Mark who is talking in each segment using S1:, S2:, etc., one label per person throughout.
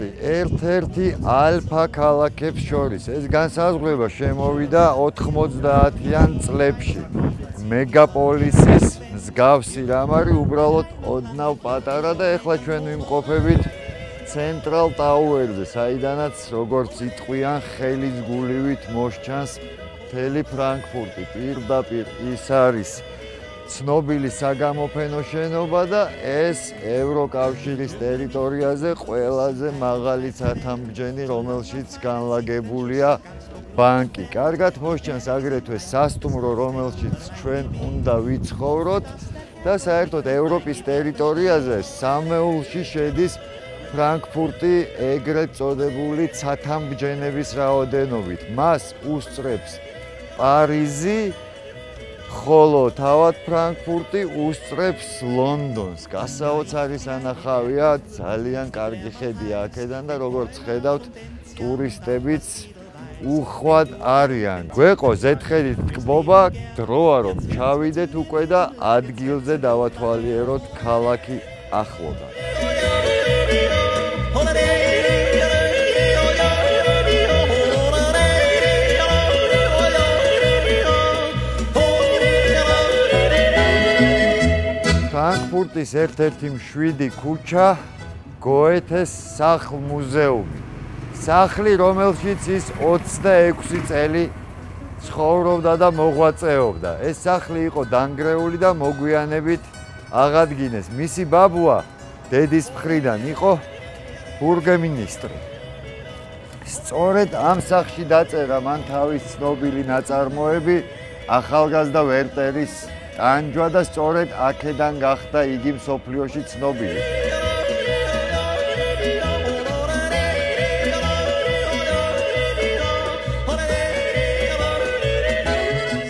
S1: ფრანკფურტი ერთ-ერთი ალფა ქალაქებს შორის. ეს განსაზღვრება შემოვიდა 90-იან წლებში. მეგაპოლისის მსგავსი რამ არის უბრალოდ ოდნავ პატარა და ეხლა ჩვენ ვიმყოფებით ცენტრალ ტაუერზე, საიდანაც როგორც იტყვიან ხელის გულივით მოსჩანს მთელი ფრანკფურტი. პირდაპირ ის არის ცნობილი საგამოფენო შენობა და ეს ევროკავშირის ტერიტორიაზე ყველაზე მაღალი ცათამბჯენი, რომელშიც განლაგებულია ბანკი. კარგად მოსჩანს აგრეთვე სასტუმრო, რომელშიც ჩვენ უნდა ვიცხოვროთ და საერთოდ ევროპის ტერიტორიაზე სამეულში შედის ფრანკფურტი ეგრეთ წოდებული ცათამბჯენების რაოდენობით. მას უსწრებს პარიზი, ხოლო თავად ფრანკფურტი უსწრებს ლონდონს. გასაოცარი სანახავია, ძალიან კარგი ხედია აქედან და როგორც ხედავთ, ტურისტებიც უხვად არიან. გვეყო ზედხედით ტკბობა, დროა რომ ჩავიდეთ უკვე და ადგილზე დავათვალიეროთ ქალაქი ახლობა. ფრანკფურტის ერთ-ერთი მშვიდი ქუჩა გოეთეს სახლ-მუზეუმი. სახლი, რომელშიც ის 26 წელი ცხოვრობდა და მოღვაწეობდა. ეს სახლი იყო დანგრეული და მოგვიანებით აღადგინეს. მისი ბაბუა დედის მხრიდან იყო ბურგემინისტრი. სწორედ ამ სახლში დაწერა მან თავის ცნობილი ნაწარმოები ახალგაზრდა ვერტერის ტანჯვა და სწორედ აქედან გახდა იგი მსოფლიოში ცნობილი.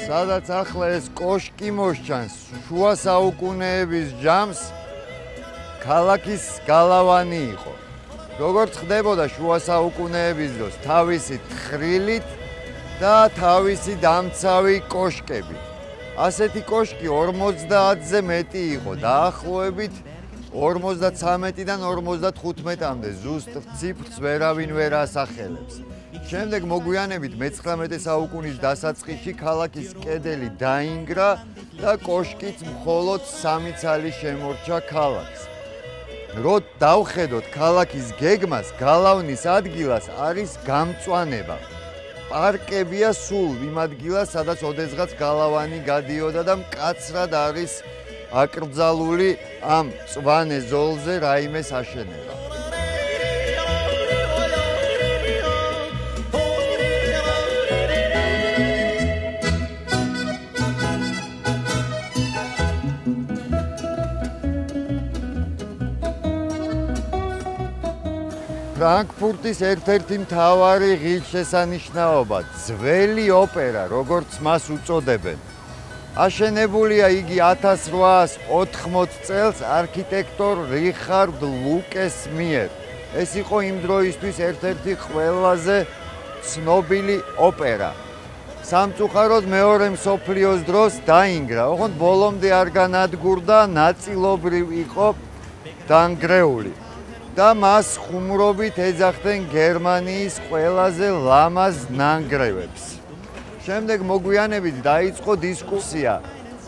S1: სადაც ახლა ეს კოშკი მოსჩანს, შუა საუკუნეების ჯამს ქალაქის გალავანი იყო. როგორც ხდებოდა შუა საუკუნეების დროს, თავისი თხრილით და თავისი დამცავი კოშკებით. ასეთი კოშკი 50-ზე მეტი იყო, დაახლოებით 53-დან 55-მდე, ზუსტ ციფრს ვერავინ ვერ ასახელებს. შემდეგ მოგვიანებით მე-19 საუკუნის დასაწყისში ქალაქის კედელი დაინგრა და კოშკიც მხოლოდ 3 ცალი შემორჩა ქალაქს. რო დავხედოთ ქალაქის გეგმას, გალავნის ადგილას არის გამწვანება. პარკებია სულ იმ ადგილას, სადაც ოდესღაც გალავანი გადიოდა და მკაცრად არის აკრძალული ამ მწვანე ზოლზე რაიმე საშენება. ფრანკფურტის ერთ-ერთი მთავარი ღირსშესანიშნაობა, ძველი ოპერა, როგორც მას უწოდებენ. აშენებულია იგი 1880 წელს არქიტექტორ რიხარდ ლუკეს მიერ. ეს იყო იმ დროისთვის ერთ-ერთი ყველაზე ცნობილი ოპერა. სამწუხაროდ მეორე მსოფლიოს დროს დაინგრა, ოღონდ ბოლომდე არ განადგურდა, ნაწილობრივ იყო დანგრეული. და მას ხუმრობით ეძახდნენ გერმანიის ყველაზე ლამაზ ნანგრევებს. შემდეგ მოგვიანებით დაიწყო დისკუსია,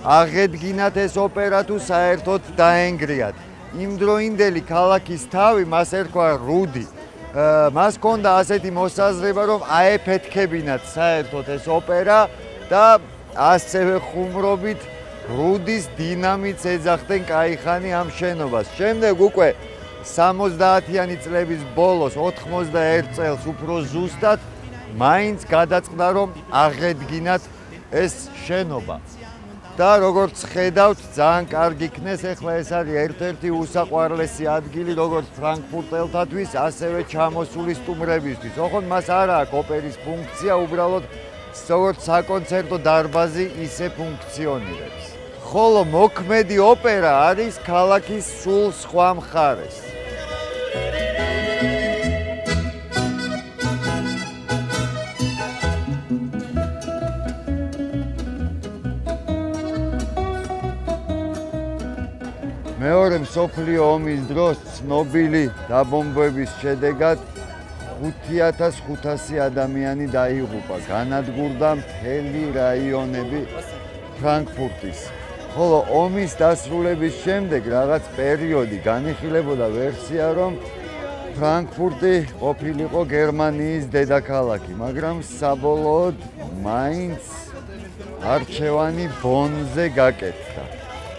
S1: აღედგინათ ეს ოპერა თუ საერთოდ დაენგრიათ. იმდროინდელი ქალაქის თავი, მას ერქვა რუდი. მას ჰქონდა ასეთი მოსაზრება, რომ აეფეთქებინათ საერთოდ ეს ოპერა და ასევე ხუმრობით რუდის დინამიტს ეძახდნენ კაიხანი ამ შენობას. შემდეგ უკვე 70-იანი წლების ბოლოს 91 წელს უფრო ზუსტად მაინც გადაწყდა რომ აღედგინათ ეს შენობა. და როგორც ხედავთ, ძალიან კარგი იქნეს, ეხლა ეს არის ერთ-ერთი უსაყვარლესი ადგილი როგორც ფრანკფურტელთათვის, ასევე ჩამოსული სტუმრებისთვის. ოღონდ მას არ აქვს ოპერის ფუნქცია, უბრალოდ როგორც საკონცერტო დარბაზი ისე ფუნქციონირებს. ხოლო მოქმედი ოპერა არის ქალაქის სულ სხვა მხარეს. მეორე მსოფლიო ომის დროს ცნობილი დაბომბვების შედეგად 5500 ადამიანი დაიღუპა, განადგურდა მთელი რაიონები ფრანკფურტის. ხოლო ომის დასრულების შემდეგ რაღაც პერიოდი განიხილებოდა ვერსია, რომ ფრანკფურტი ყოფილიყო გერმანიის დედაქალაქი, მაგრამ საბოლოოდ მაინც არჩევანი ბონზე გაკეთდა.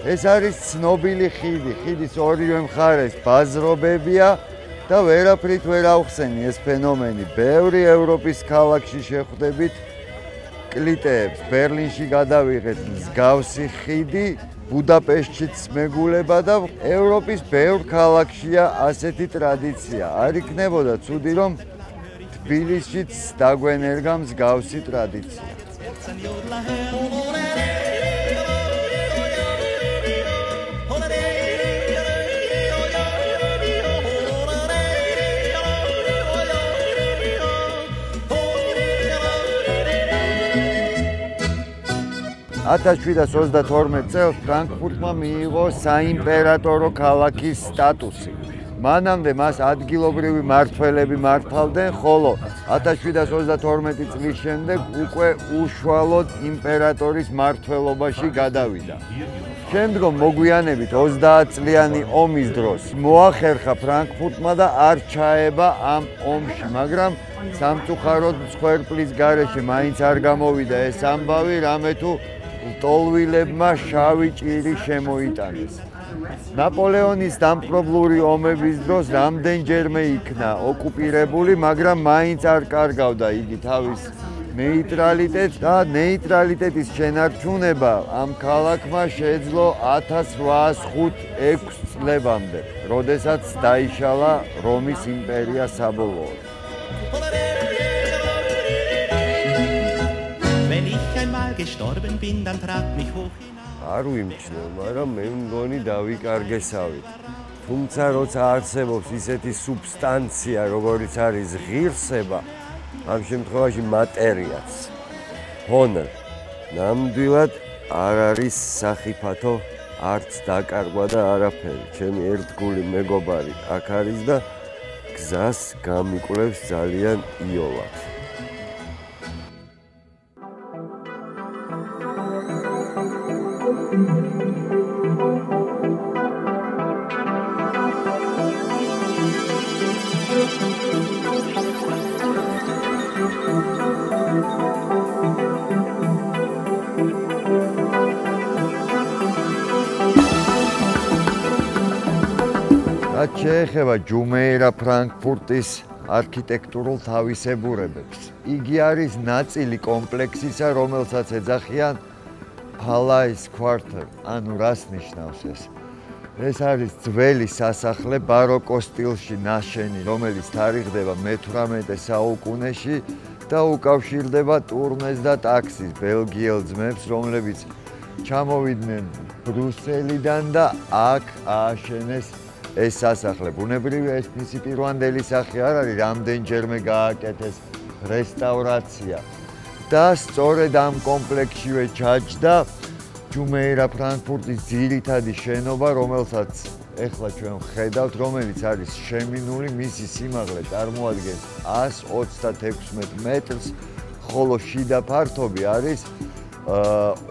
S1: ეს არის ცნობილი ხიდი, ხიდის ორივე მხარეს ბაზრობებია და ვერაფრით ვერ ავხსენი ეს ფენომენი. ბევრი ევროპის ქალაქში შეხვდებით კლიტეებს, ბერლინში გადავიღეთ მსგავსი ხიდი, ბუდაპეშტშიც მეგულება და ევროპის ბევრ ქალაქშია ასეთი ტრადიცია. არ იქნებოდა ცუდი, რომ თბილისშიც დაგვენერგა მსგავსი ტრადიცია. წელს ფრანკფურტმა მიიღო საიმპერატორო ქალაქის სტატუსი. მანამდე მას ადგილობრივი მმართველები მართავდნენ, ხოლო 1732 წლის შემდეგ უკვე უშუალოდ იმპერატორის მმართველობაში გადავიდა. შემდგომ მოგვიანებით 30 წლიანი ომის დროს მოახერხა ფრანკფურტმა და არ ჩაება ამ ომში, მაგრამ სამწუხაროდ მსხვერპლის გარეშე მაინც არ გამოვიდა ეს ამბავი, რამე თუ ლტოლვილებმა შავი ჭირი შემოიტანეს. ნაპოლეონის დამპყრობლური ომების დროს რამდენჯერმე იქნა ოკუპირებული, მაგრამ მაინც არ კარგავდა იგი თავის ნეიტრალიტეტს და ნეიტრალიტეტის შენარჩუნება ამ ქალაქმა შეეძლო 1805-6 წლებამდე, როდესაც დაიშალა რომის იმპერია საბოლოოდ.
S2: gestorben bin, dann tragt mich hoch hinauf.
S1: არ ვიმჩნევ, მაგრამ მე მგონი დავიკარგესავით. თუმცა როცა არსებობს ისეთი სუბსტანცია, როგორიც არის ღირსება, ამ შემთხვევაში მატერიაც, ჰონორ, ნამდვილად არ არის სახიფათო, არც დაკარგვა და არაფერი. ჩემი ერთგული მეგობარი აქ არის და გზას გამიკვლევს ძალიან იოლად. რაც შეეხება ჯუმეირა ფრანკფურტის არქიტექტურულ თავისებურებებს, იგი არის ნაწილი კომპლექსისა, რომელსაც ეძახიან Palais Quarter, ანუ რას ნიშნავს ეს? ეს არის ძველი სასახლე ბაროკო სტილში ნაშენი, რომელიც თარიღდება მე-18 საუკუნეში და უკავშირდება ტურნეს და ტაქსის ბელგიელ ძმებს, რომლებიც ჩამოვიდნენ ბრუსელიდან და აქ ააშენეს ეს სასახლე. ბუნებრივია, ეს მისი პირვანდელი სახე არ არის, რამდენჯერმე გააკეთეს რესტავრაცია. და სწორედ ამ კომპლექსშივე ჩაჯდა ჯუმეირა ფრანკფურტის ძირითადი შენობა, რომელსაც ეხლა ჩვენ ვხედავთ, რომელიც არის შემინული, მისი სიმაღლე წარმოადგენს 136 მეტრს, ხოლო შიდა ფართობი არის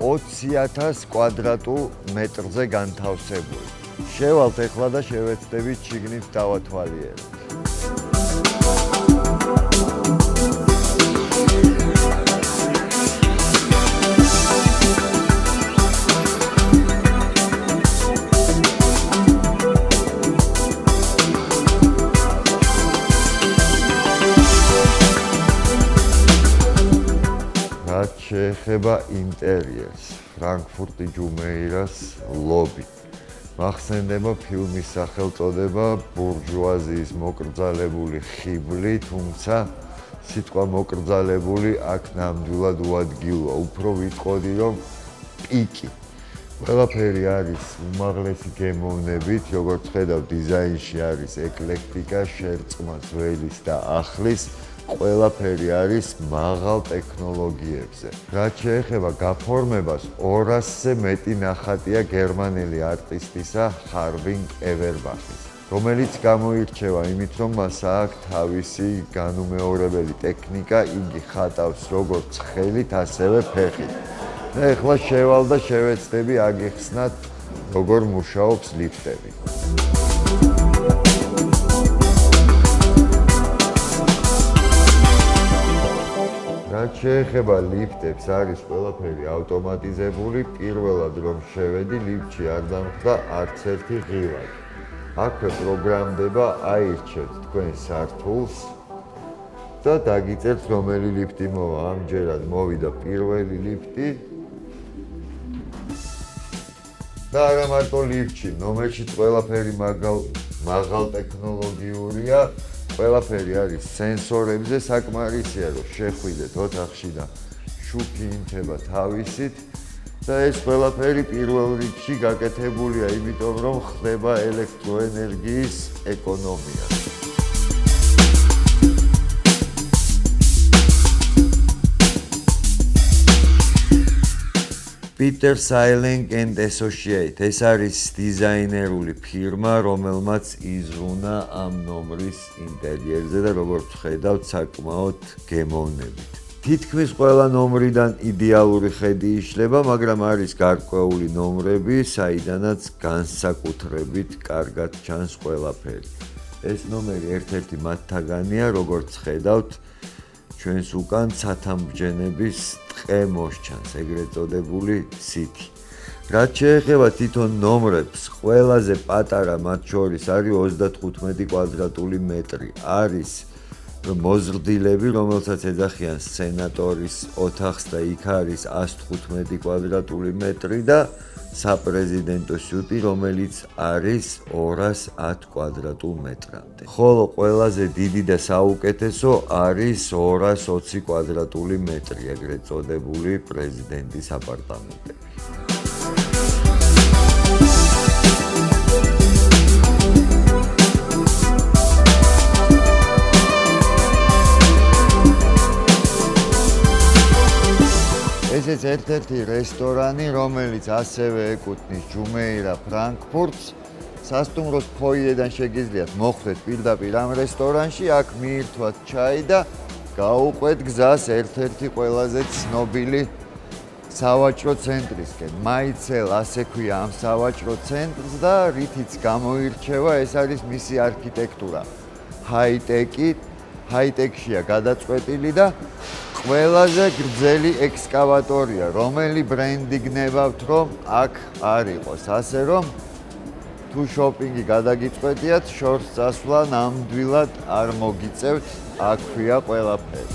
S1: 20,000 კვადრატულ მეტრზე განთავსებული. შევალთ ეხლა და შევეცდებით შიგნით დავათვალიერებთ. რაც შეეხება ინტერიერს, ფრანკფურტი ჯუმეირას ლობი. მახსენდება ფილმის სახელწოდება ბურჟუაზიის მოკრძალებული ხიბლი, თუმცა სიტყვა მოკრძალებული აქ ნამდვილად უადგილოა, უფრო ვიტყოდი, რომ პიკი. ყველაფერი არის უმაღლესი გემოვნებით, როგორც ხედავ, დიზაინში არის ეკლექტიკა, შერწყმა ძველის და ახლის, ყველაფერი არის მაღალ ტექნოლოგიებზე. რაც შეეხება გაფორმებას, 200-ზე მეტი ნახატია გერმანელი არტისტისა ხარვინ ევერბახის, რომელიც გამოირჩევა იმით, რომ მას აქვს თავისი განუმეორებელი ტექნიკა, იგი ხატავს როგორც ხელით, ასევე ფეხით. და ეხლა შევალ და შევეცდები აგიხსნათ, როგორ მუშაობს ლიფტები. რაც შეეხება ლიფტებს, არის ყველაფერი ავტომატიზებული. პირველად რომ შევედი, ლიფტში არ დამხვდა არც ერთი ღილაკი. აქვე პროგრამდება, აირჩევთ თქვენ სართულს და დაგიწერთ რომელი ლიფტი მოვა. ამჯერად მოვიდა პირველი ლიფტი და არა მარტო ლიფტში, ნომერშიც ყველაფერი მაღალ ტექნოლოგიურია. ყველაფერი არის სენსორებზე, საკმარისია რომ შეხვიდეთ ოთახში და შუქი იმთება თავისით და ეს ყველაფერი პირველ რიგში გაკეთებულია იმიტომ რომ ხდება ელექტროენერგიის ეკონომია. Peter Seiling and Associate ეს არის დიზაინერული ფირმა, რომელმაც იზრუნა ამ ნომრის ინტერიერზე და როგორც ხედავთ, საკმაოდ გემოვნებით. თითქმის ყველა ნომრიდან იდეალური ხედი იშლება, მაგრამ არის გარკვეული ნომრები, საიდანაც განსაკუთრებით კარგად ჩანს ყველაფერი. ეს ნომერი ერთ-ერთი მათთაგანია, როგორც ხედავთ, ჩვენს უკან ცათამბჯენების ტყე მოსჩანს, ეგრეთ წოდებული სითი. რაც შეეხება თვითონ ნომრებს, ყველაზე პატარა მათ შორის არის 35 კვადრატული მეტრი. არის მოზრდილები, რომელსაც ეძახიან სენატორის ოთახს და იქ არის 115 კვადრატული მეტრი და საპრეზიდენტო სიუტი, რომელიც არის 210 კვადრატულ მეტრამდე. ხოლო ყველაზე დიდი და საუკეთესო არის 220 კვადრატული მეტრი, ეგრეთ წოდებული პრეზიდენტის აპარტამენტები. ესეც ერთ-ერთი რესტორანი, რომელიც ასევე ეკუთვნის ჯუმეირა ფრანკფურტს. სასტუმროს ფოიედან შეგიძლიათ მოხვდეთ პირდაპირ ამ რესტორანში, აქ მიირთვათ ჩაი და გაუყვეთ გზას ერთ-ერთი ყველაზე ცნობილი სავაჭრო ცენტრისკენ. მაიცელ ასე ქვია ამ სავაჭრო ცენტრს და რითიც გამოირჩევა, ეს არის მისი არქიტექტურა. ჰაი-ტექშია გადაწყვეტილი და ყველაზე გრძელი ექსკავატორია, რომელი ბრენდი გნებავთ, რომ აქ არ იყოს. ასე რომ თუ შოპინგი გადაგიწყვეტიათ, შორს წასვლა ნამდვილად არ მოგიწევთ, აქვია ყველაფერი.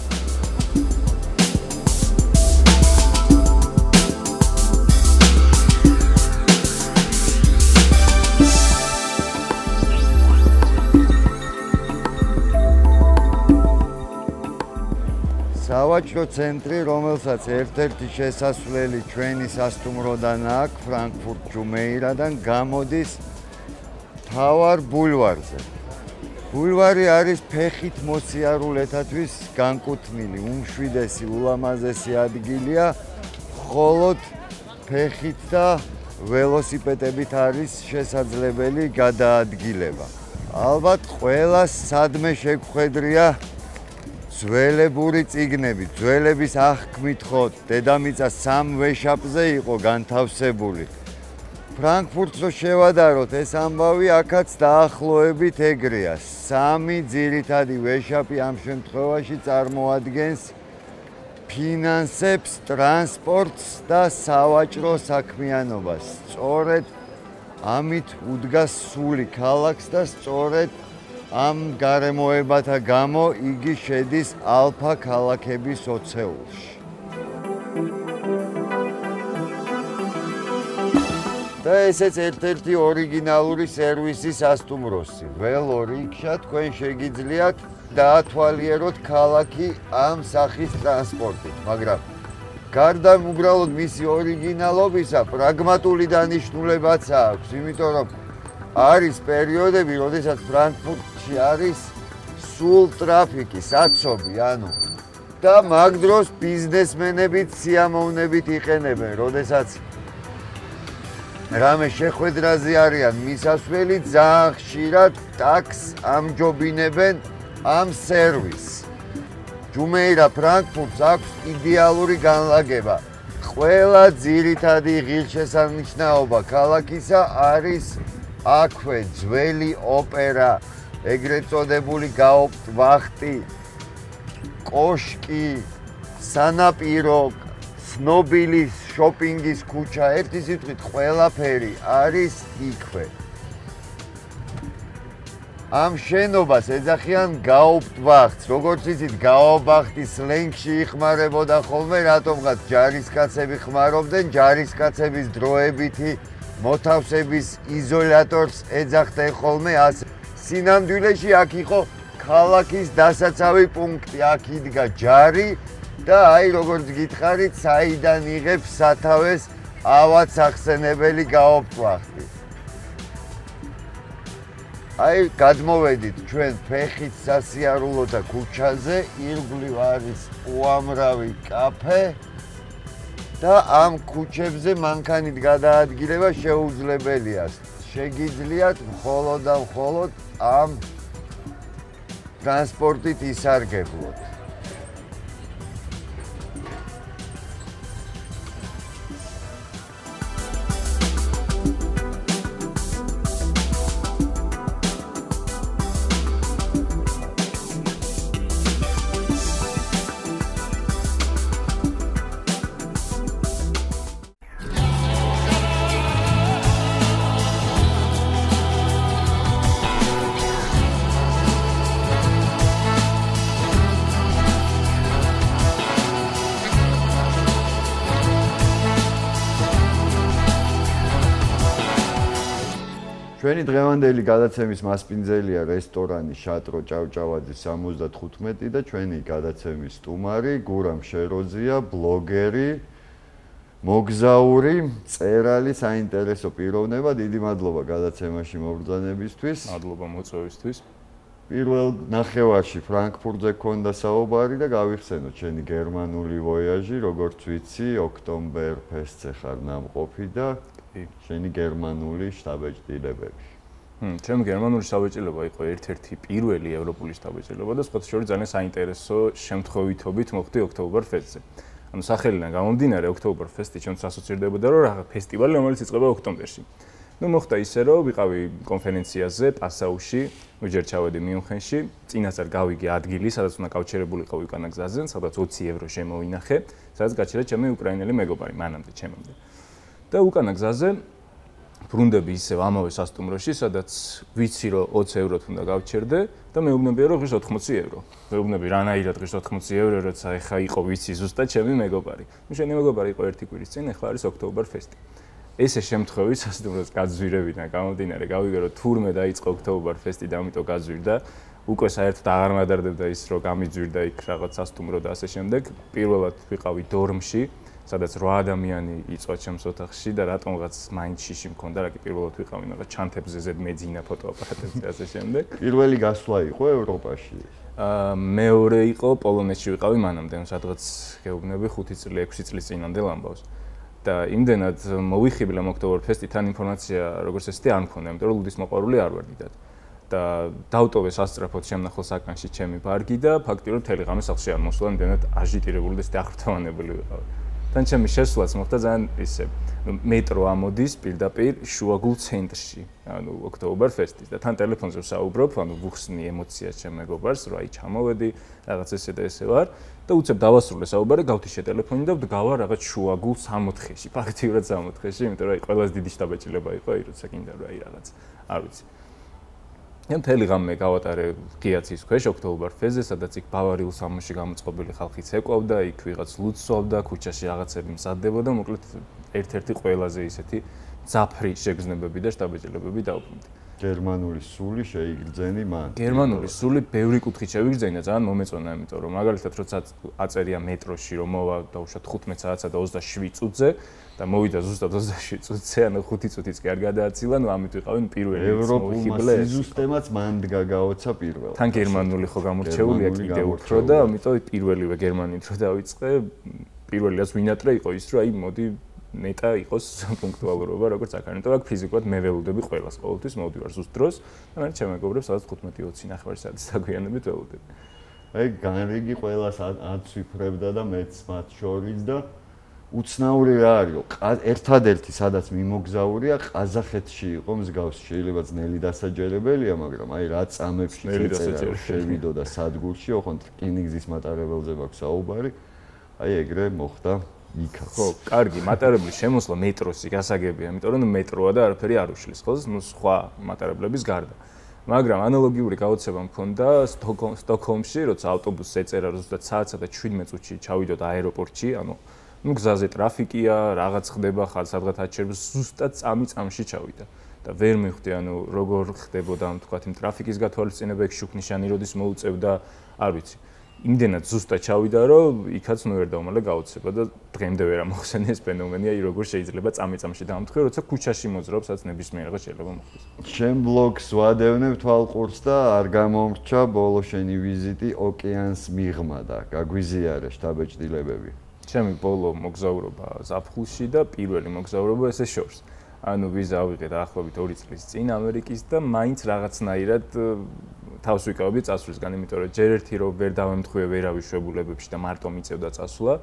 S1: სავაჭრო ცენტრი, რომელსაც ერთ-ერთი შესასვლელი ჩვენი სასტუმროდან აქვს, ფრანკფურტ ჯუმეირადან გამოდის მთავარ ბულვარზე. ბულვარი არის ფეხით მოსიარულეთათვის განკუთვნილი, უმშვიდესი, ულამაზესი ადგილია, მხოლოდ ფეხით და ველოსიპედებით არის შესაძლებელი გადაადგილება. ალბათ ყველას სადმე შეგხვედრია ძველებური წიგნები, ძველების აღქმით ხო დედამიწა 3 ვეშაპზე იყო განთავსებული. ფრანკფურტს რო შევადაროთ ეს ამბავი, აქაც დაახლოებით ეგრეა. 3 ძირითადი ვეშაპი ამ შემთხვევაში წარმოადგენს ფინანსებს, ტრანსპორტს და სავაჭრო საქმიანობას. სწორედ ამით უდგას სული ქალაქს და სწორედ ამ გარემოებათა გამო იგი შედის ალფა ქალაქების ოცეულში. და ესეც ერთ-ერთი ორიგინალური სერვისი სასტუმროსი. ველო რიქშა თქვენ შეგიძლიათ დაათვალიეროთ ქალაქი ამ სახის ტრანსპორტით, მაგრამ გარდა უბრალოდ მისი ორიგინალობისა, პრაგმატული დანიშნულებაც აქვს, იმიტომ რომ არის პერიოდები, როდესაც ფრანკფურტში არის სულ ტრაფიკის აცობი, ანუ და მაგ დროს ბიზნესმენებიც სიამოვნებით იყენებენ, როდესაც რამე შეხვედრაზე არიან მისასვლელი, ძალიან ხშირად ტაქსს ამჯობინებენ ამ სერვისს. ჯუმეირა ფრანკფურტს აქვს იდეალური განლაგება. ყველა ძირითადი ღირსშესანიშნაობა ქალაქისა არის აქვე ძველი ოპერა, ეგრეთ წოდებული გაოპტვახტი, კოშკი, სანაპირო, ცნობილის შოპინგის ქუჩა, ერთი სიტყვით ყველაფერი არის იქვე. ამ შენობას ეძახიან გაოპტვახტს, როგორც იცით, გაობახტის სლენგში იხმარებოდა ხოლმე, რატომღაც ჯარისკაცები ხმარობდნენ, ჯარისკაცების დროებითი მოთავსების იზოლატორს ეძახდნენ ხოლმე ასე. სინამდვილეში აქ იყო ქალაქის დასაცავი პუნქტი, აქ იდგა ჯარი და აი როგორც გითხარით, საიდან იღებს სათავეს ავაც ახსენებელი გაოპტვახტი. აი გადმოვედით ჩვენ ფეხით სასიარულოთა ქუჩაზე, ირგვლივ არის უამრავი კაფე და ამ ქუჩებზე მანქანით გადაადგილება შეუძლებელია. შეგიძლიათ მხოლოდ და მხოლოდ ამ ტრანსპორტით ისარგებლოთ. ჩვენი დღევანდელი გადაცემის მასპინძელია რესტორანი შატრო ჭავჭავაძის 75 და ჩვენი გადაცემის სტუმარი გურამ შეროზია, ბლოგერი, მოგზაური, მწერალი, საინტერესო პიროვნება. დიდი მადლობა გადაცემაში მობრძანებისთვის.
S3: მადლობა მოწვევისთვის.
S1: პირველ ნახევარში ფრანკფურტზე გქონდა საუბარი და გავიხსენოთ ჩვენი გერმანული ვოიაჟი, როგორც ვიცი, ოქტომბერფესტზე ხარ ნამყოფი და შენი გერმანული შტაბ-ეჭდილებები.
S3: ჩემი გერმანული შტაბ-ეჭდილება იყო ერთ-ერთი პირველი ევროპული შტაბ-ეჭდილება და სხვათა შორის ძალიან საინტერესო შემთხვევითობით მოხდი ოქტომბერფესტზე. ანუ სახელიდან გამომდინარე ოქტომბერფესტი ჩვენს ასოცირდებოდა რომ რაღაც ფესტივალი რომელიც იწყება ოქტომბერში. ნუ მოხდა ისე რომ ვიყავი კონფერენციაზე პასაუში, ვიჯერ ჩავედი მიუნხენში, წინასწარ გავიგე ადგილი, სადაც უნდა გავჩერებულიყო უკანა გზაზე, სადაც 20 евро შემოვინახე, სადაც გაჩერდა ჩემი უკრაინელი მეგობარი, მანამდე ჩემამდე. და უკანა გზაზე ბრუნდები ისევ ამავე სასტუმროში, სადაც ვიცი რომ 20 ევროთ უნდა გავჩერდე და მეუბნებია რომ ღირს 80 евро. მეუბნები რანაირად ღირს 80 евро, როცა ეხა იყო ვიცი ზუსტად ჩემი მეგობარი. ნუ შენი მეგობარი იყო ერთი კვირის წინ, ეხლა არის ოქტომბერფესტი. ესე შემთხვევით სასტუმროს გაძვირებიდან გამომდინარე, გავიგე რომ თურმე დაიწყო ოქტომბერფესტი და ამიტომ გაძვირდა. უკვე საერთოდ აღარ მადარდებდა ის რომ გამიძვირდა იქ რაღაც სასტუმრო და ასე შემდეგ. პირველად ვიყავი დორმში, სადაც 8 ადამიანი იწვა ჩემს ოთახში და რატომღაც მაინც შიში მქონდა, რა კი პირველად ვიყავი რაღაც ჩანთებზე ზედ მეძინა ფოტოაპარატებზე ასე შემდეგ.
S1: პირველი გასვლა იყო ევროპაში.
S3: მეორე იყო პოლონეთში ვიყავი მანამდე, სადღაც გეუბნები 5 წელი, 6 წლის წინამდელ ამბავს. და იმდენად მოვიხიბლა ოქტომბერფესტი, თან ინფორმაცია როგორც ესეთი არ მქონდა, იმიტომ რომ ლუდის მოყვარული არ ვარ დიდად. და დავტოვე სასწრაფოდ შემნახულ საკანში ჩემი ბარგი და ფაქტიურად მთელი ღამე სახლში არ მოსვლა, იმდენად აჟიტირებული და ესეთი აღფრთოვანებული ვიყავი. თან ჩემი შესვლაც მოხდა ძალიან ისე მეტრო ამოდის პირდაპირ შუაგულ ცენტრში, ანუ ოქტომბერფესტის და თან ტელეფონზე ვსაუბრობ, ანუ ვუხსნი ემოციას ჩემ მეგობარს, რომ აი ჩამოვედი, რაღაც ესე და ესე ვარ და უცებ დავასრულე საუბარი, გავთიშე ტელეფონი და ვდგავა რაღაც შუაგულ 64-ში, ფაქტიურად 64-ში, იმიტომ რომ აი ყველაზე დიდი შტაბ-ეჭდილება იყო, აი როცა გინდა რომ აი რაღაც, არ ვიცი. მთელი ღამე გავატარე გიაცის ქვეშ ოქტომბერფესტზე, სადაც იქ ბავარიულ სამოში გამოწყობილი ხალხიც ეკვავდა, იქ ვიღაც ლუცსვავდა, ქუჩაში რაღაცები მზადდებოდა, მოკლედ ერთ-ერთი ყველაზე ისეთი ძაფრი შეგრძნებები და შტაბ-ეჭდილებები დავბრუნდი.
S1: გერმანული სული შეიგრძენი მან.
S3: გერმანული სული ბევრი კუთხით შევიგრძენა, ძალიან მომეწონა, იმიტომ რომ მაგალითად როცა აწერია მეტროში რომ მოვა დაუშვათ 15 საათსა და 27 წუთზე და მოვიდა ზუსტად 27 წუთზე, ანუ 5 წუთიც კი არ გადააცილა, ნუ ამით ვიყავენ პირველი
S1: ევროპულმა სიზუსტემაც მან გააოცა პირველად.
S3: თან გერმანული ხო გამორჩეულია კიდევ უფრო და ამიტომ პირველივე გერმანით რო დავიწყე, პირველი რაც ვინატრე იყო ის, რომ აი მოდი ნეტა იყოს პუნქტუალურობა, როგორც აქ არის. იმიტომ აქ ფიზიკურად მე ველოდები ყველას ყოველთვის მოვდივარ ზუსტ დროს და მე ჩემ მეგობრებს სადაც 15-20 ნახევარი საათის დაგვიანებით ველოდები.
S1: აი განრიგი ყველას აცვიფრებდა და მეც მათ შორის და უცნაური რა არის? ერთადერთი სადაც მიმოგზაურია ყაზახეთში იყო მსგავსი, შეიძლება ძნელი დასაჯერებელია, მაგრამ აი რა წამებში წეწერა შევიდო და სადგურში, ოღონდ რკინიგზის მატარებელზე მაქვს საუბარი, აი ეგრე მოხდა.
S3: ხო, კარგი, მატარებლის შემოსვლა მეტროსი გასაგებია, იმიტომ რომ მეტროა და არაფერი არ უშლის, ხო, ნუ სხვა მატარებლების გარდა. მაგრამ ანალოგიური გაოცება მქონდა სტოკჰოლმში, როცა ავტობუსს ეწერა ზუსტად საათსა და 17 წუთში ჩავიდოდა აეროპორტში, ანუ გზაზე ტრაფიკია, რაღაც ხდება, სადღაც აჩერებს, ზუსტად წამი-წამში ჩავიდა. და ვერ მივხვდი, ანუ როგორ ხდებოდა ამ თქვათ იმ ტრაფიკის გათვალისწინება, ეგ შუქნიშანი როდის მოუწევდა, არ ვიცი. იმდენად ზუსტად ჩავიდა, რომ იქაც ნუ ვერ დავმალე გაოცება და დღემდე ვერ ამახსენე ეს ფენომენი, აი როგორ შეიძლება წამი-წამში დამთხე, როცა ქუჩაში მოძრაობს, სადაც ნებისმიერ რაღაც შეიძლება მოხდეს.
S1: შენ ბლოგს ვადევნებ თვალყურს და არ გამომრჩა ბოლო შენი ვიზიტი ოკეანს მიღმა და გაგვიზიარე შთაბეჭდილებები.
S3: ჩემი ბოლო მოგზაურობა ზაფხულში და პირველი მოგზაურობა ესე შორს. ანუ ვიზა ავიღე დაახლოებით 2 წლის წინ ამერიკის და მაინც რაღაცნაირად თავს ვიკავებდი წასვლისგან, იმიტომ რომ ჯერ ერთი რომ ვერ დავემთხვია ვერავის შვებულებებში და მარტო მიწევდა წასვლა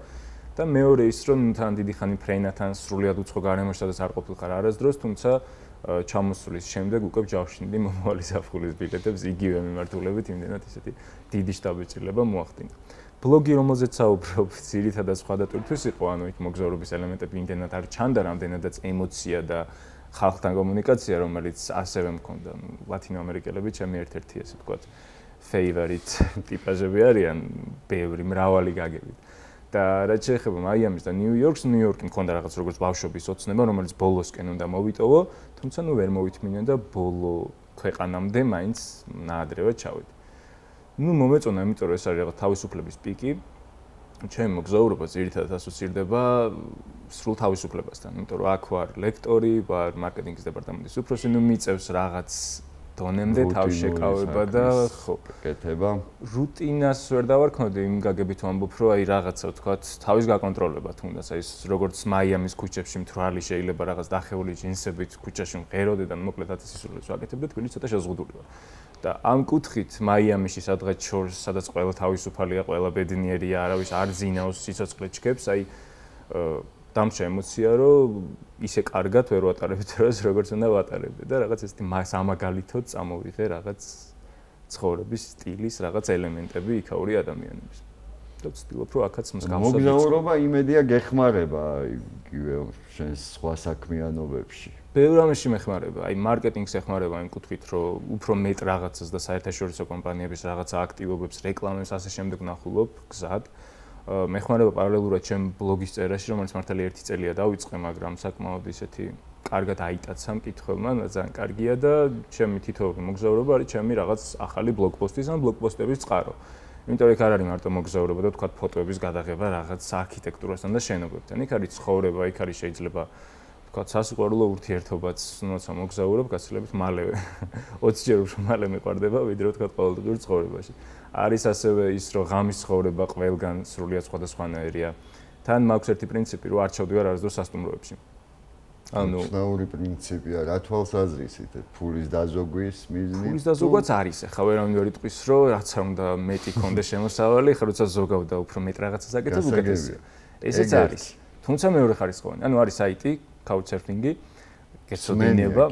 S3: და მეორე ის რომ თან დიდი ხანი ფრენათან სრულიად უცხო გარემოში სადაც არ ყოფილიყარ არასდროს, თუმცა ჩამოსვლის შემდეგ უკვე ჯავშნიდი მომავალი ზაფხულის ბილეთებს იგივე მიმართულებით, იმდენად ისეთი დიდი შთაბეჭდილება მოახდინა. ბლოგი, რომელზეც საუბრობ, ძირითადად სხვადასხვათვის იყო, ანუ იქ მოგზაურობის ელემენტები იმდენად არ ჩანდა, რამდენადაც ემოცია და ხალხთან კომუნიკაცია, რომელიც ასევე მქონდა. ლათინოამერიკელები ჩემი ერთ-ერთი ესე ვთქვათ, favorite ტიპაჟები არიან, ბევრი, მრავალი გაგებით. და რაც შეეხება მაიამის და ნიუ-იორკს, ნიუ-იორკი მქონდა რაღაც როგორც ბავშვობის ოცნება, რომელიც ბოლოსკენ უნდა მოვიტოვო, თუმცა ნუ ვერ მოვითმინე და ბოლო ქვეყანამდე მაინც ნაადრევად ჩავედი. ნუ მომეწონა, იმიტომ რომ ეს არის რაღაც თავისუფლების პიკი. ჩემი მოგზაურობა ძირითადად ასოცირდება სრულ თავისუფლებასთან, იმიტომ რომ აქ ვარ ლექტორი, ვარ მარკეტინგის დეპარტამენტის უფროსი, ნუ მიწევს რაღაც დონემდე თავშეკავება და ხო,
S1: კეთება.
S3: რუტინას ვერ დავარქმევდი, იმ გაგებით ვამბობ, რომ აი რაღაცა ვთქვათ, თავის გაკონტროლება თუნდაც, აი როგორც მაიამის ქუჩებში მთვრალი შეიძლება რაღაც დახეული ჯინსებით ქუჩაში მღეროდე და მოკლედ ათასისრულებს ვაკეთებდი, თქვენი ცოტა შეზღუდული ვარ. და ამ კუთხით მაიამიში სადღაც შორს, სადაც ყველა თავისუფალია, ყველა ბედნიერია, არავის არ ძინავს, სიცოცხლე ჩქებს, აი დამჭა ემოცია, რომ ისე კარგად ვერ ვატარებთ რას, როგორც უნდა ვატარებდე და რაღაც ესეთი სამაგალითოდ წამოვიღე რაღაც ცხოვრების სტილის რაღაც ელემენტები იქაური ადამიანების. და ვცდილობ, რომ აქაც მსგავსად
S1: მოგზაურობა იმედია გეხმარება იგივე შენს სხვა საქმიანობებში.
S3: ბევრ რამეში მეხმარება, აი მარკეტინგს ეხმარება იმ კუთხით, რომ უფრო მეტ რაღაცას და საერთაშორისო კომპანიების რაღაცა აქტივობებს, რეკლამებს ასე შემდეგ ნახულობ გზად. მეხმარება პარალელურად ჩემ ბლოგის წერაში, რომელიც მართალი 1 წელია დავიწყე, მაგრამ საკმაოდ ისეთი კარგად აიტაცა მკითხველმა, ძალიან კარგია და ჩემი თითოეული მოგზაურობა არის ჩემი რაღაც ახალი ბლოგ პოსტის ან ბლოგ პოსტების წყარო. იმიტომ რომ იქ არ არის მარტო მოგზაურობა და თქვათ ფოტოების გადაღება რაღაც არქიტექტურასთან და შენობებთან. იქ არის ცხოვრება, იქ არის შეიძლება თქვათ სასიყვარულო ურთიერთობაც, როცა მოგზაურობ, გაცილებით მალევე 20 ჯერ უფრო მალე მიყვარდება, ვიდრე თქვათ ყოველდღიურ ცხოვრებაში. არის ასევე ის, რომ ღამის ცხოვრება ყველგან სრულიად სხვადასხვანაირია. თან მაქვს ერთი პრინციპი, რომ არ ჩავდივარ არასდროს სასტუმროებში.
S1: ანუ ნაური პრინციპია, რა თვალსაზრისით, ფულის დაზოგვის მიზნით.
S3: ფულის დაზოგვაც არის, ახლა ვერავინ ვერ იტყვის, რომ რაც არ უნდა მეტი კონდეს შემოსავალი, ხა როცა ზოგავ და უფრო მეტ რაღაცას აკეთებ, უკეთესია. ესეც არის. თუმცა მეორე ხარისხოვანი, ანუ არის საიტი Couchsurfing-ი, გეცოდინება,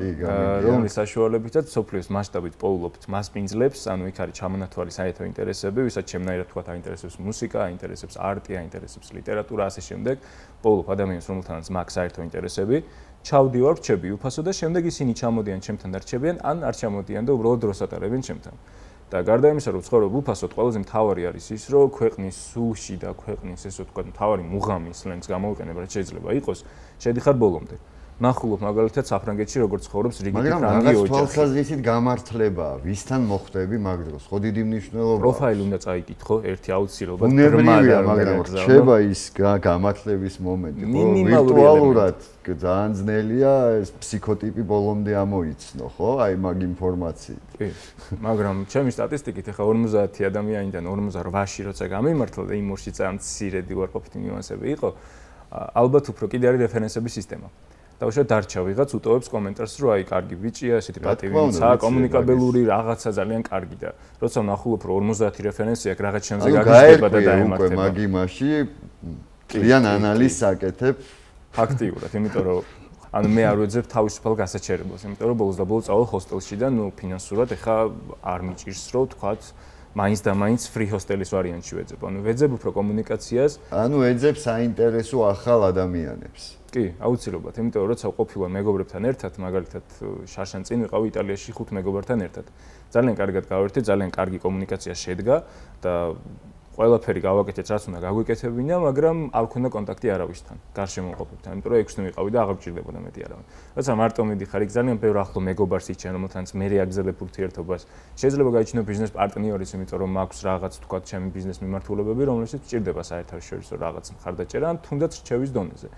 S3: რომლის საშუალებითაც სოფლიოს მასშტაბით პოულობთ მასპინძლებს, ანუ იქ არის ჩამონათვალი საერთო ინტერესები, ვისაც ჩემნაირად თქვათ აინტერესებს მუსიკა, აინტერესებს არტი, აინტერესებს ლიტერატურა, ასე შემდეგ, პოულობ ადამიანს, რომელთანაც მაქვს საერთო ინტერესები, ჩავდივარ, რჩები უფასო და შემდეგ ისინი ჩამოდიან ჩემთან და რჩებიან, ან არ ჩამოდიან და უბრალოდ დროს ატარებენ ჩემთან. და გარდა იმისა, რომ ცხოვრობ უფასოდ, ყველაზე მთავარი არის ის, რომ ქვეყნის სულში და ქვეყნის ესე ვთქვათ, მთავარი მუღამი სლენგს გამოვიყენებ, რაც შეიძლება იყოს, შედიხარ ბოლომდე. ნახულობ მაგალითად საფრანგეთში როგორც ცხოვრობს რიგითი
S1: მაგრამ
S3: ფრანგი
S1: რაღაც
S3: ოჯახი.
S1: თვალსაზრისით გამართლებაა, ვისთან მოხვდები მაგ დროს, ხო დიდი მნიშვნელობა.
S3: პროფაილი უნდა წაიკითხო, ერთი აუცილებლად
S1: უნებრივია, მაგრამ რჩება ის გამართლების მომენტი, ხო? ვირტუალურად ძალიან ძნელია ეს ფსიქოტიპი ბოლომდე ამოიცნო, ხო? აი მაგ ინფორმაციით.
S3: კი, მაგრამ ჩემი სტატისტიკით ახლა 50 ადამიანიდან 48-ში როცა გამიმართლა და იმ ორში ძალიან მცირედი უარყოფითი ნიუანსები იყო, ალბათ უფრო კიდე არის რეფერენსების სისტემა. დავუშვათ დარჩა ვიღაც უტოვებს კომენტარს რომ აი კარგი ბიჭია, ესეთი პატივიცა, კომუნიკაბელური რაღაცა ძალიან კარგი და როცა ვნახულობ რომ 50 რეფერენსია აქ რაღაც შემზე გაგიჟდება და დაემართება.
S1: უკვე მაგ იმაში ძალიან ანალიზს აკეთებ
S3: ფაქტიურად, იმიტომ რომ ანუ მე არ ვეძებ თავისუფალ გასაჩერებელს, იმიტომ რომ ბოლოს და ბოლოს წავალ ჰოსტელში და ნუ ფინანსურად ეხა არ მიჭირს რომ თქვათ მაინც და მაინც free hostel-ის ვარიანტში ვეძებ. ანუ ვეძებ უფრო კომუნიკაციას.
S1: ანუ ეძებ საინტერესო ახალ ადამიანებს.
S3: კი, აუცილებლად, იმიტომ რომ როცა ყოფილა მეგობრებთან ერთად, მაგალითად შარშან წინ ვიყავი იტალიაში 5 მეგობართან ერთად. ძალიან კარგად გავერთე, ძალიან კარგი კომუნიკაცია შედგა და ყველაფერი გავაკეთეთ, რაც უნდა გაგვიკეთებინა, მაგრამ არ ქონდა კონტაქტი არავისთან, გარშემო მყოფებთან, იმიტომ რომ 6-ნი ვიყავი და აღარ გჭირდებოდა მეტი არავინ. როცა მარტო მიდიხარ, იქ ძალიან ბევრ ახლო მეგობარს იჩენ, რომელთანაც მე აგზელებ ურთიერთობას. შეიძლება გაიჩინო ბიზნეს პარტნიორის, იმიტომ რომ მაქვს რაღაც თქვა ჩემი ბიზნეს მიმართულებები, რომელშიც გჭირდება საერთაშორისო რაღაც მხარდაჭერა, ან თუნდაც რჩევის დონეზე.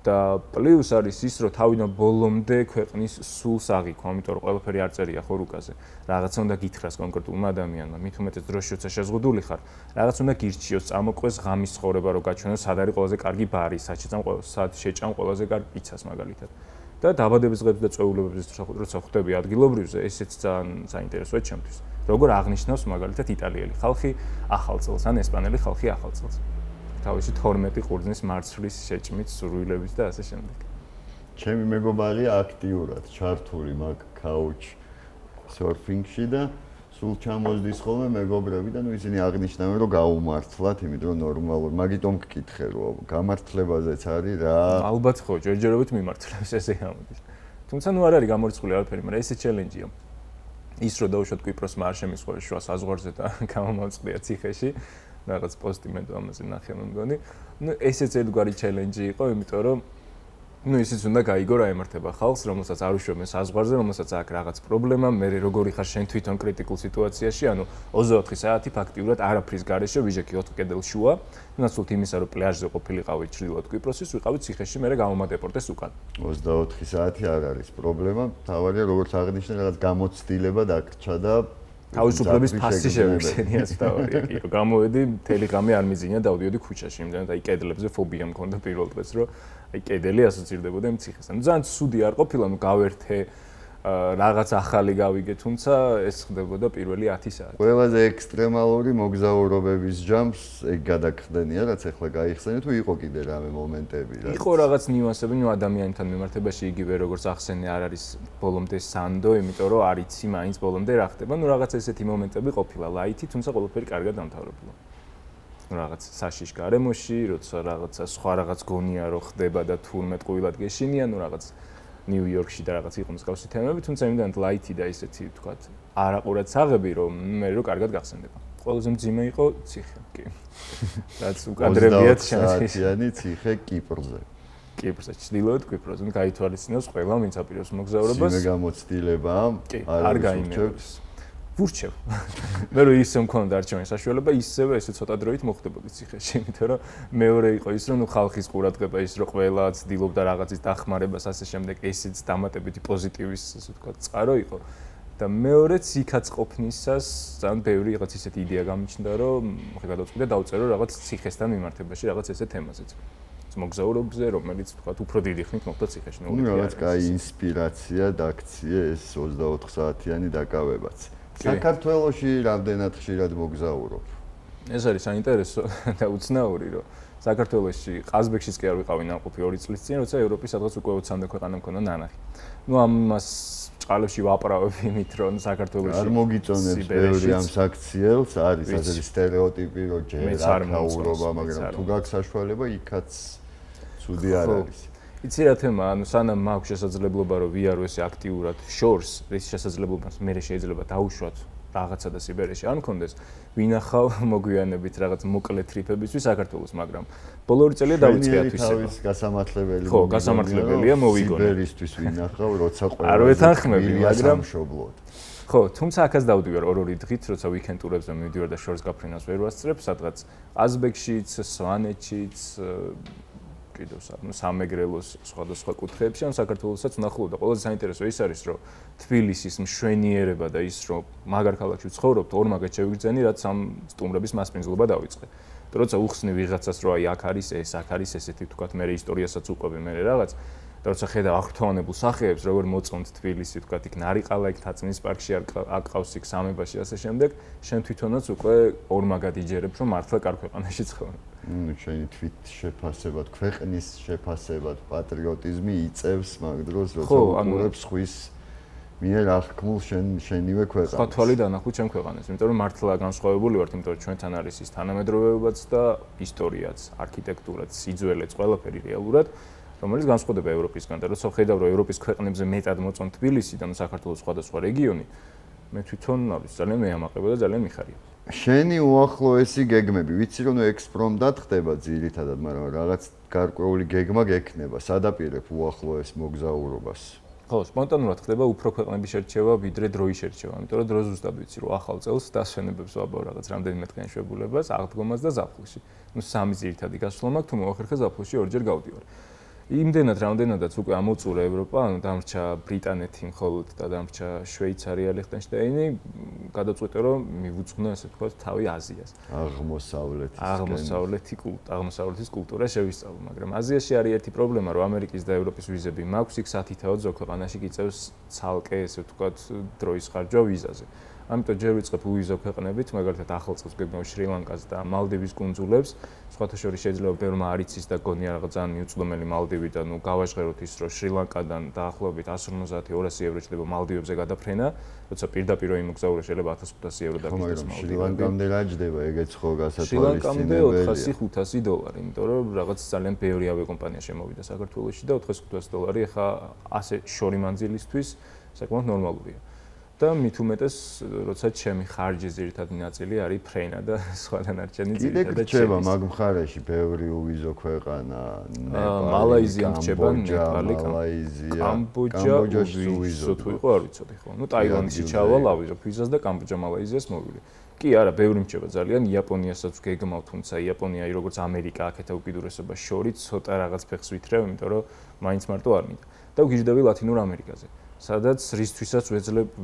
S3: და პლუს არის ის, რომ თავიდან ბოლომდე ქვეყნის სულს აღიქვა, იმიტომ რომ ყველაფერი არ წერია ხო რუკაზე. რაღაცა უნდა გითხრას კონკრეტულმა ადამიანმა, მით უმეტეს დროში როცა შეზღუდული ხარ, რაღაც უნდა გირჩიოს, წამოყვეს ღამის ცხოვრება, რომ გაჩვენოს სად არის ყველაზე კარგი ბარი, სად შეჭამ ყველაზე კარგ პიცას მაგალითად. და დაბადების დღეებს და წვეულებებს როცა ხვდები ადგილობრივზე, ესეც ძალიან საინტერესოა ჩემთვის. როგორ აღნიშნავს მაგალითად იტალიელი ხალხი ახალ წელს ან ესპანელი ხალხი ახალ წელს. თავისი 12 ყურძნის მარცვლის შეჭმით, სურვილებით და ასე შემდეგ.
S1: ჩემი მეგობარია აქტიურად ჩართული მაგ couch surfing-ში და სულ ჩამოზდის ხოლმე მეგობრები და ნუ ისინი აღნიშნავენ რომ გაუმართლათ, იმიტომ რომ ნორმალურად, მაგიტომ გკითხე რომ გამართლებაზეც არის რა.
S3: ალბათ ხო, ჯერჯერობით მიმართლებს ესე გამოდის. თუმცა ნუ არ არის გამორიცხული არაფერი, მაგრამ ესე ჩელენჯია. ის რომ დავუშვათ კვიპროსმა არ შემისხვერა შუა საზღვარზე და გამომავწყდია ციხეში. რაღაც პოსტი მე ამაზე ნახე მე მგონი. ნუ ესეც ერთგვარი ჩელენჯი იყო, იმიტომ რომ ნუ ისიც უნდა გაიგო რა ემართება ხალხს, რომელსაც არ უშვებენ საზღვარზე, რომელსაც აქვს რაღაც პრობლემა, მე როგორი ხარ შენ თვითონ კრიტიკულ სიტუაციაში, ანუ 24 საათი ფაქტიურად არაფრის გარეშე ვიჟექი 4 კედელ შუა, ნაცვლად იმისა რომ პლაჟზე ყოფილიყავი ჩრდილოეთ კვიპროსის, ვიყავი ციხეში, მე გამომადეპორტეს უკან.
S1: 24 საათი არ არის პრობლემა, თავარია როგორც აღნიშნე რაღაც გამოცდილება დაგრჩა და
S3: თავისუფლების ფასი შევიხსენიას თავარია კი რომ გამოვედი მთელი ღამე არ მიძინა დავდიოდი ქუჩაში იმდენად აი კედლებზე ფობია მქონდა პირველ დღეს რომ აი კედელი ასოცირდებოდა იმ ციხესთან. ძალიან ცუდი არ ყოფილა, გავერთე რაღაც ახალი გავიგე, თუმცა ეს ხდებოდა პირველი 10 საათი.
S1: ყველაზე ექსტრემალური მოგზაურობების ჯამს ეგ გადაგხდენია, რაც ახლა გაიხსენე თუ იყო კიდე რამე მომენტები რა.
S3: იყო რაღაც ნიუანსები, ნუ ადამიანთან მიმართებაში იგივე როგორც ახსენე არ არის ბოლომდე სანდო, იმიტომ რომ არ იცი მაინც ბოლომდე რა ხდება. ნუ რაღაც ესეთი მომენტები ყოფილა ლაითი, თუმცა ყველაფერი კარგად დამთავრებულა. რაღაც საშიშ გარემოში, როცა რაღაცა სხვა რაღაც გონია რომ ხდება და თურმე ტყუილად გეშინია, ნუ რაღაც ნიუ-იორკში და რაღაც იყო მსგავსი თემები, თუმცა იმდანთ ლაითი და ისეთი თქვათ არაყურად საღები, რომ მე რო კარგად გახსენდება. ყველაზე მძიმე იყო ციხე, კი. რაც უკადრებიათ
S1: შანსიანი ციხე კიპრზე.
S3: კიპრზე, ჩრდილოეთ კვიპროსზე, გაითვალისწინოს ყველა, ვინც აპირებს მოგზაურობას.
S1: სიმე გამოცდილება
S3: არ გაიმეორებს. ვურჩევ. მე რო ისე მქონდა არჩევანი საშუალება, ისევე ესე ცოტა დროით მოხდებოდი ციხეში, იმიტომ რომ მეორე იყო ის, რომ ნუ ხალხის ყურადღება ის, რომ ყველა ცდილობდა რაღაცის დახმარებას, ასე შემდეგ, ესეც დამატებითი პოზიტივის, ასე ვთქვათ, წყარო იყო. და მეორეც იქაც ყოფნისას ძალიან ბევრი რაღაც ისეთი იდეა გამიჩნდა, რომ ხე გადავწყვიტე დავწერო რაღაც ციხესთან მიმართებაში, რაღაც ესე თემაზეც. მოგზაურობებზე, რომელიც ვთქვათ, უფრო დიდი ხნით მოხდა ციხეში.
S1: ნუ რაღაც კაი ინსპირაცია დაქციე ეს 24 საათიანი დაკავებაც. საქართველოში რამდენად ხშირად მოგზაურობ?
S3: ეს არის საინტერესო და უცნაური, რომ საქართველოში ყაზბეგშიც კი არ ვიყავი ნამყოფი 2 წლის წინ, როცა ევროპის სადღაც უკვე 20-მდე ქვეყანა მქონდა ნანახი. ნუ ამას ჭყალებში ვაპრავებ იმით, რომ საქართველოში
S1: არ მოგიწონებს ბევრი ამ საქციელს, არის ასეთი სტერეოტიპი, რომ ჯერ ახაურობა, მაგრამ თუ გაქვს საშუალება, იქაც ცუდი არ არის.
S3: იცი რა თემა, ანუ სანამ მაქვს შესაძლებლობა რომ ვიარო ესე აქტიურად შორს, რის შესაძლებლობას მე შეიძლება დაუშვათ რაღაცა და სიბერეში არ მქონდეს, ვინახავ მოგვიანებით რაღაც მოკლე ტრიფებისთვის საქართველოს, მაგრამ ბოლო 2 წელია დავიწყე ათვისება.
S1: თავის გასამართლებელი.
S3: ხო, გასამართლებელია მოვიგონე.
S1: სიბერისთვის ვინახავ, როცა ყველა
S3: არ ვეთანხმები, მაგრამ
S1: სამშობლოდ.
S3: ხო, თუმცა აქაც დავდივარ ორ-ორი დღით, როცა ვიკენდ ტურებზე მივდივარ და შორს გაფრინავს ვერ ვასწრებ, სადღაც აზბეკშიც, სვანეთშიც, კიდევ სამეგრელოს სხვადასხვა კუთხეებში, ან საქართველოსაც ვნახულობ და ყველაზე საინტერესო ის არის, რომ თბილისის მშვენიერება და ის, რომ მაგარ ქალაქში ვცხოვრობთ, ორმაგად შევიგრძენი, რაც ამ სტუმრების მასპინძლობა დავიწყე. და როცა უხსნი ვიღაცას, რომ აი აქ არის ეს, აქ არის ესეთი, თქვათ, მე ისტორიასაც უყვები, მე რაღაც და როცა ხედავ აღფრთოვანებულ სახეებს, როგორ მოწონთ თბილისი, თქვათ, იქ ნარიყალა, იქ თაწმის პარკში აქ ყავს იქ სამებაში ასე შემდეგ, შენ თვითონაც უკვე ორმაგად იჯერებ, რომ მართლა კარგ ქვეყანაში ცხოვრობ.
S1: შენი თვით შეფასებად, ქვეყნის შეფასებად, პატრიოტიზმი იწევს მაგ დროს, როცა უყურებს ხვის მიერ აღქმულ შენივე ქვეყანას.
S3: სხვა თვალი დანახულ ჩემ ქვეყანას, იმიტომ რომ მართლა განსხვავებული ვართ, იმიტომ რომ ჩვენთან არის ის თანამედროვეობაც და ისტორიაც, არქიტექტურაც, სიძველეც, ყველაფერი რეალურად, რომელიც განსხვავდება ევროპისგან და როცა ხედავ, რომ ევროპის ქვეყნებზე მეტად მოწონთ თბილისი და საქართველოს სხვადასხვა რეგიონი, მე თვითონ ძალიან მეამაყება და ძალიან მიხარია.
S1: შენი უახლოესი გეგმები, ვიცი რომ ექსპრომტად ხდება ძირითადად, მაგრამ რაღაც გარკვეული გეგმა გექნება, სადაპირებ უახლოეს მოგზაურობას.
S3: ხო, სპონტანურად ხდება უფრო ქვეყნების შერჩევა, ვიდრე დროის შერჩევა, იმიტომ რომ დრო ზუსტად ვიცი, რომ ახალ წელს დასვენებებს ვაბავ რაღაც რამდენიმე დღიან შეებულებას, აღდგომას და ზაფხულში. ნუ 3 ძირითადი გასვლა მაქვს, თუ მოვახერხე ზაფხულში 2-ჯერ გავდივარ. იმდენად რამდენადაც უკვე ამოწურა ევროპა, ანუ დამრჩა ბრიტანეთი მხოლოდ და დამრჩა შვეიცარია, ლიხტენშტაინი, გადაწყვეტე რომ მივუძღვნო ასე ვთქვათ თავი აზიას. აღმოსავლეთის კულტურა შევისწავლო, მაგრამ აზიაში არის ერთი პრობლემა, რომ ამერიკის და ევროპის ვიზები მაქვს, იქ სათითაოდ ზოგ ქვეყანაში გიწევს ცალკე ესე ვთქვათ დროის ხარჯვა ვიზაზე. ამიტომ ჯერ ვიწყებ უვიზო ქვეყნებით, მაგალითად ახალ წელს გეგმავ შრი-ლანკას და მალდივის კუნძულებს. სხვათა შორის შეიძლება ბევრმა არ იცის და გონია რაღაც ძალიან მიუწვდომელი მალდივი და ნუ გავაჟღეროთ ის, რომ შრი-ლანკადან დაახლოებით 150-200 ევრო შეიძლება მალდივებზე გადაფრენა, როცა პირდაპირ იმოგზაურე შეიძლება 1500 ევრო დაგიხდეს მალდივები.
S1: შრი-ლანკამდე რა ჯდება ეგეც ხო
S3: გასათვალისწინებელია? შრი-ლანკამდე 400-500 დოლარი, იმიტომ რომ რაღაც ძალიან ბევრი ავიაკომპანია შემოვიდა საქართველოში და 400-500 დოლარი ახლა ასე შორი მანძილისთვის საკმაოდ ნორმალურია. და მით უმეტეს, როცა ჩემი ხარჯის ძირითადი ნაწილი არის ფრენა და სხვა დანარჩენი ძირითადად
S1: რჩება მაგ მხარეში ბევრი უვიზო ქვეყანა,
S3: მალაიზია რჩება, ნეპალი, კამბოჯა უვიზო თუ იყო არ ვიცოდი ხო. ნუ ტაილანდში ჩავალავი, რომ ვიზას და კამბოჯა მალაიზიას მოვიდე. კი არა, ბევრი რჩება ძალიან, იაპონიასაც გეგმავ, თუმცა იაპონია როგორც ამერიკა აქეთა უკიდურესობა შორის ცოტა რაღაც ფეხს ვითრევ, იმიტომ რომ მაინც მარტო არ მინდა. და ვგიჟდები ლათინურ ამერიკაზე. სადაც რისთვისაც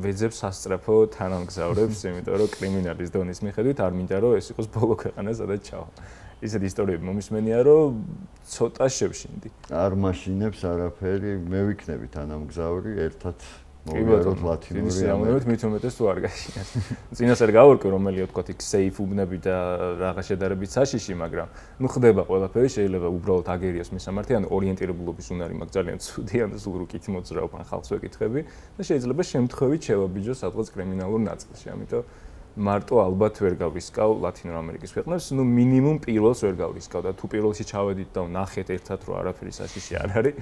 S3: ვეძებ სასწრაფო თანამგზავრებს, იმიტომ რომ კრიმინალის დონის მიხედვით არ მინდა რომ ეს იყოს ბოლო ქვეყანა, სადაც ჩავა. ისეთი ისტორიები მომისმენია, რომ ცოტა შევშინდი.
S1: არ მაშინებს არაფერი, მე ვიქნები თანამგზავრი, ერთად მოვიაროთ ლათინური ამერიკა.
S3: მით უმეტეს თუ არ გაშინათ. წინასწარ გავარკვე რომელია თქვა იქ сейფ უბნები და რაღაც შედარებით საშიში, მაგრამ ნუ ხდება ყველაფერი, შეიძლება უბრალოდ აგერიას მისამართი, ან ორიენტირებულობის უნარი მაქვს ძალიან ცუდი, ან სულ რუკით მოძრავ, ან ხალხს ვეკითხები და შეიძლება შემთხვევით შევაბიჯო სადღაც კრიმინალურ ნაწილში, ამიტომ მარტო ალბათ ვერ გავისკავ ლათინურ ამერიკის ქვეყნებს, ნუ მინიმუმ პირველს ვერ გავისკავ და თუ პირველში ჩავედით და ნახეთ ერთად რომ არაფერი საშიში არ არის,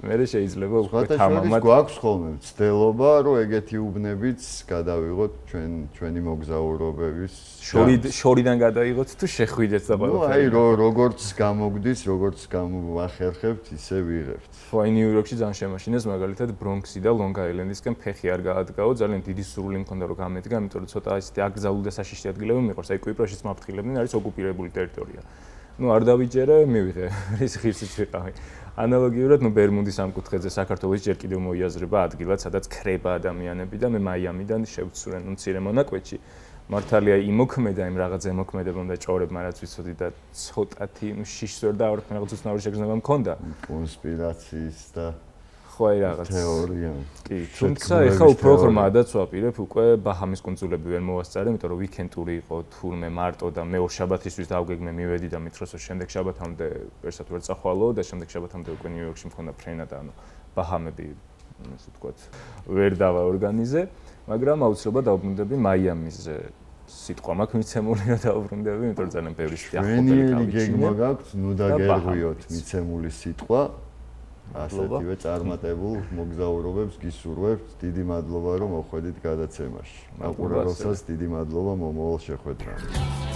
S3: მე შეიძლება უკვე თამამად
S1: გვაქვს ხოლმე მცდელობა, რომ ეგეთი უბნებიც გადავიღოთ ჩვენი მოგზაურობების
S3: შორიდან გადაიღოთ თუ შეხვიდეთ და
S1: აი
S3: ყველაფერი.
S1: როგორც გამოგდის, როგორც გამოვახერხებთ, ისე ვიღებთ.
S3: ხო, აი ნიუ-იორკში ძალიან შემაშინეს მაგალითად ბრონქსი და ლონგ-აილენდისკენ ფეხი არ გაადგაო, ძალიან დიდი სურვილი მქონდა რომ გამედგა, იმიტომ რომ ცოტა ისეთი აკრძალული და საშიში ადგილები მიყვარს, აი კვიპროსშიც მაფრთხილებდნენ, არის ოკუპირებული ტერიტორია. ნუ არ დავიჯერე, მივიღე, ის ღირსიც ვიყავი. ანალოგიურად, ნუ ბერმუდის ამ კუთხეზე საქართველოს ჯერ კიდევ მოიაზრება ადგილად, სადაც ქრება ადამიანები და მე მაიამიდან შევცურე ნუ მცირე მონაკვეთში. მართალია იმოქმედა იმ რაღაც ზემოქმედებამ და ჭორებმა რაც ვიცოდი და ცოტათი ნუ შიშს ვერ დავარქმე, რაღაც უცნაური შეგრძნება მქონდა.
S1: კონსპირაციის და
S3: ხო აი რაღაც
S1: თეორია.
S3: კი, თუმცა ეხა უფრო ღრმადაც ვაპირებ, უკვე ბაჰამის კუნძულები ვერ მოვასწარე, იმიტომ რომ ვიკენდ ტური იყო თურმე მარტო და მე ორ შაბათისთვის დავგეგმე მივედი და მითხროს რომ შემდეგ შაბათამდე ვერსად ვერ წახვალო და შემდეგ შაბათამდე უკვე ნიუ-იორკში მქონდა ფრენა და ანუ ბაჰამები, ასე ვთქვათ, ვერ დავაორგანიზე, მაგრამ აუცილებლად დავბრუნდები მაიამიზე. სიტყვა მაქვს მიცემული და დავბრუნდები, იმიტომ რომ ძალიან ბევრი სიტყვა
S1: ახლა გეგმა გაქვთ, ნუ დაგერღვიოთ მიცემული სიტყვა. ასეთივე წარმატებულ მოგზაურობებს გისურვებთ. დიდი მადლობა რომ მოხვედით გადაცემაში. მაყურებელსაც დიდი მადლობა მომავალ შეხვედრამდე.